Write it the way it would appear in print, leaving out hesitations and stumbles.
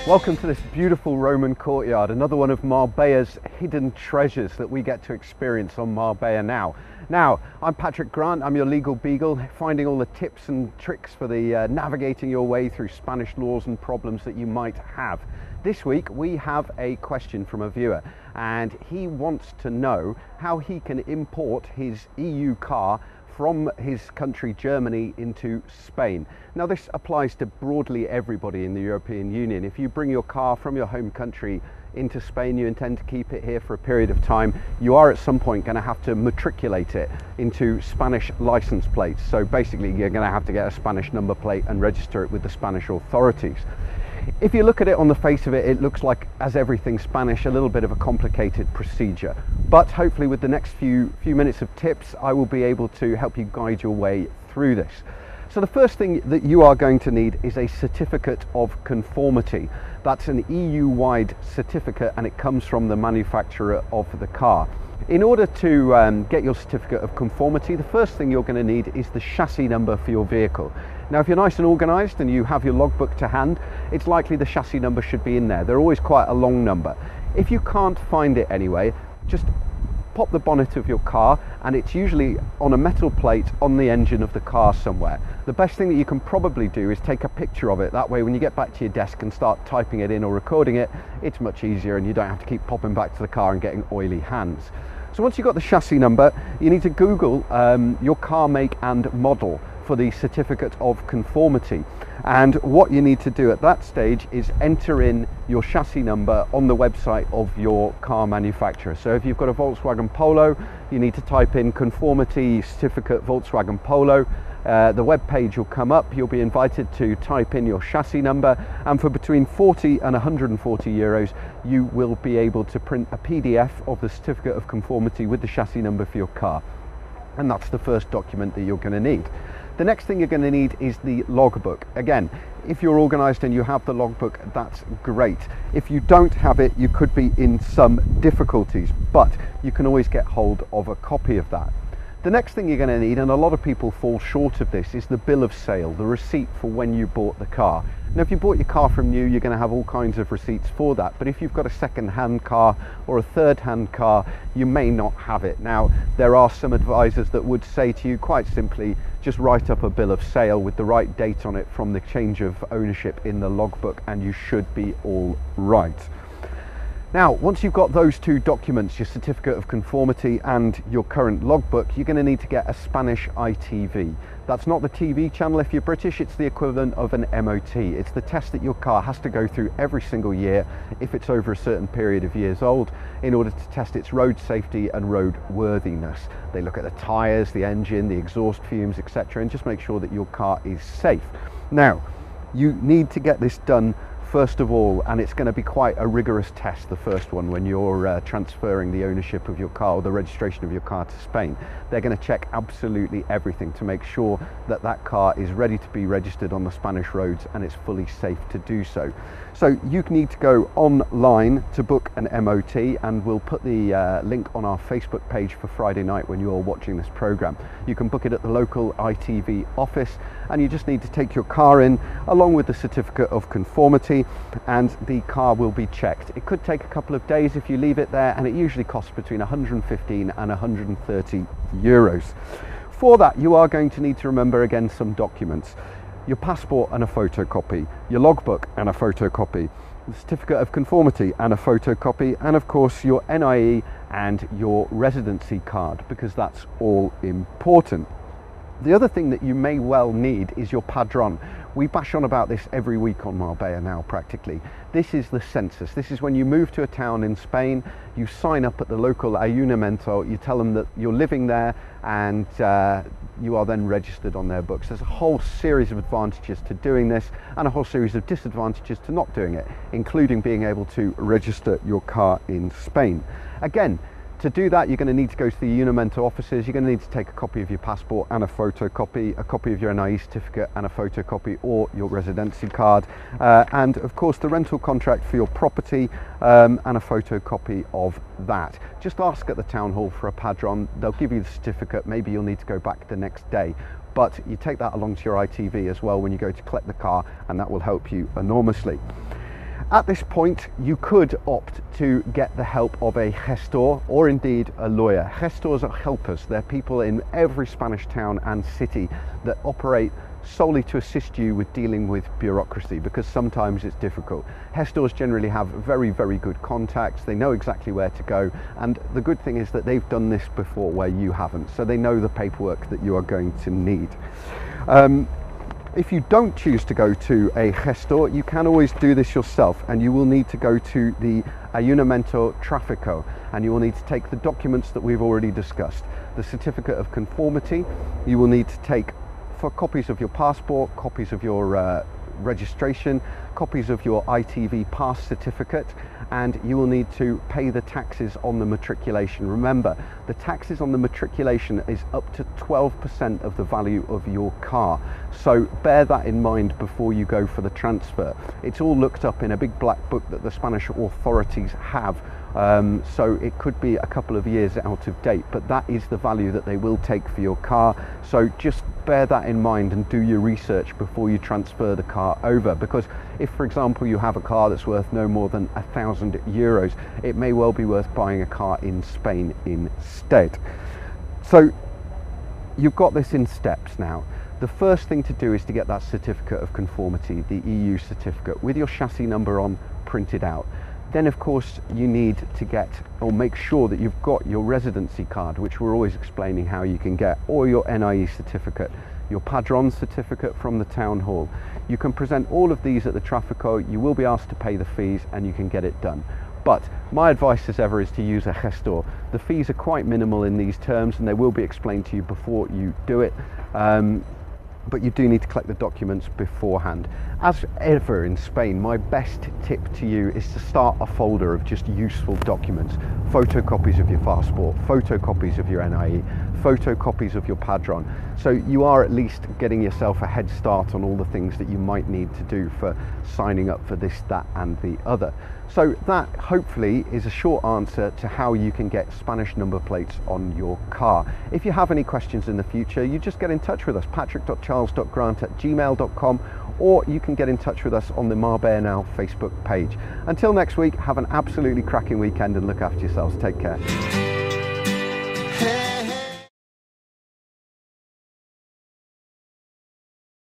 Welcome to this beautiful Roman courtyard, another one of Marbella's hidden treasures that we get to experience on Marbella now. Now, I'm Patrick Grant, I'm your legal beagle, finding all the tips and tricks for the navigating your way through Spanish laws and problems that you might have. This week we have a question from a viewer, and he wants to know how he can import his EU car from his country Germany into Spain. Now this applies to broadly everybody in the European Union. If you bring your car from your home country into Spain, you intend to keep it here for a period of time, you are at some point going to have to matriculate it into Spanish license plates. So basically you're going to have to get a Spanish number plate and register it with the Spanish authorities. If you look at it on the face of it, it looks like, as everything Spanish, a little bit of a complicated procedure. But hopefully with the next few minutes of tips, I will be able to help you guide your way through this. So the first thing that you are going to need is a certificate of conformity. That's an EU-wide certificate, and it comes from the manufacturer of the car. In order to get your certificate of conformity, the first thing you're going to need is the chassis number for your vehicle. Now, if you're nice and organised and you have your logbook to hand, it's likely the chassis number should be in there. They're always quite a long number. If you can't find it anyway, just pop the bonnet of your car, and it's usually on a metal plate on the engine of the car somewhere. The best thing that you can probably do is take a picture of it. That way when you get back to your desk and start typing it in or recording it, it's much easier and you don't have to keep popping back to the car and getting oily hands. So once you've got the chassis number, you need to Google your car make and model for the certificate of conformity. And what you need to do at that stage is enter in your chassis number on the website of your car manufacturer. So if you've got a Volkswagen Polo, you need to type in conformity certificate Volkswagen Polo. The web page will come up. You'll be invited to type in your chassis number, and for between 40 and 140 euros you will be able to print a PDF of the certificate of conformity with the chassis number for your car. And that's the first document that you're going to need. The next thing you're going to need is the logbook. Again, if you're organised and you have the logbook, that's great. If you don't have it, you could be in some difficulties, but you can always get hold of a copy of that. The next thing you're going to need, and a lot of people fall short of this, is the bill of sale, the receipt for when you bought the car. Now, if you bought your car from new, you're going to have all kinds of receipts for that. But if you've got a second-hand car or a third-hand car, you may not have it. Now, there are some advisors that would say to you, quite simply, just write up a bill of sale with the right date on it from the change of ownership in the logbook, and you should be all right. Now, once you've got those two documents, your certificate of conformity and your current logbook, you're going to need to get a Spanish ITV. That's not the TV channel if you're British, it's the equivalent of an MOT. It's the test that your car has to go through every single year if it's over a certain period of years old, in order to test its road safety and road worthiness. They look at the tyres, the engine, the exhaust fumes, etc., and just make sure that your car is safe. Now, you need to get this done first of all, and it's going to be quite a rigorous test, the first one, when you're transferring the ownership of your car or the registration of your car to Spain. They're going to check absolutely everything to make sure that that car is ready to be registered on the Spanish roads and it's fully safe to do so. So you need to go online to book an MOT, and we'll put the link on our Facebook page for Friday night when you're watching this program. You can book it at the local ITV office, and you just need to take your car in along with the certificate of conformity, and the car will be checked. It could take a couple of days if you leave it there, and it usually costs between 115 and 130 euros. For that, you are going to need to remember again some documents: your passport and a photocopy, your logbook and a photocopy, the certificate of conformity and a photocopy, and of course your NIE and your residency card, because that's all important. The other thing that you may well need is your padrón. We bash on about this every week on Marbella now, practically. This is the census. This is when you move to a town in Spain, you sign up at the local ayuntamiento, you tell them that you're living there, and you are then registered on their books. There's a whole series of advantages to doing this, and a whole series of disadvantages to not doing it, including being able to register your car in Spain. Again, to do that, you're going to need to go to the ayuntamiento offices. You're going to need to take a copy of your passport and a photocopy, a copy of your NIE certificate and a photocopy, or your residency card, and of course the rental contract for your property, and a photocopy of that. Just ask at the town hall for a padrón. They'll give you the certificate. Maybe you'll need to go back the next day, but you take that along to your ITV as well when you go to collect the car, and that will help you enormously. At this point, you could opt to get the help of a gestor or indeed a lawyer. Gestors are helpers. They're people in every Spanish town and city that operate solely to assist you with dealing with bureaucracy, because sometimes it's difficult. Gestors generally have very, very good contacts. They know exactly where to go, and the good thing is that they've done this before where you haven't, so they know the paperwork that you are going to need. If you don't choose to go to a gestor, you can always do this yourself, and you will need to go to the Ayuntamiento Tráfico, and you will need to take the documents that we've already discussed. The certificate of conformity, you will need to take for copies of your passport, copies of your registration, copies of your ITV pass certificate, and you will need to pay the taxes on the matriculation. Remember, the taxes on the matriculation is up to 12% of the value of your car, so bear that in mind before you go for the transfer. It's all looked up in a big black book that the Spanish authorities have, so it could be a couple of years out of date, but that is the value that they will take for your car. So just bear that in mind and do your research before you transfer the car over, because if, for example, you have a car that's worth no more than €1,000, it may well be worth buying a car in Spain instead. So you've got this in steps now. The first thing to do is to get that certificate of conformity, the EU certificate, with your chassis number on printed out. Then of course you need to get or make sure that you've got your residency card, which we're always explaining how you can get, or your NIE certificate, your Padron certificate from the town hall. You can present all of these at the Tráfico. You will be asked to pay the fees and you can get it done. But my advice as ever is to use a gestor. The fees are quite minimal in these terms, and they will be explained to you before you do it. But you do need to collect the documents beforehand. As ever in Spain, my best tip to you is to start a folder of just useful documents. Photocopies of your passport, photocopies of your NIE, photocopies of your Padron. So you are at least getting yourself a head start on all the things that you might need to do for signing up for this, that and the other. So that hopefully is a short answer to how you can get Spanish number plates on your car. If you have any questions in the future, you just get in touch with us, patrick.charles.grant@gmail.com, or you can get in touch with us on the Marbella Now Facebook page. Until next week, have an absolutely cracking weekend and look after yourselves. Take care.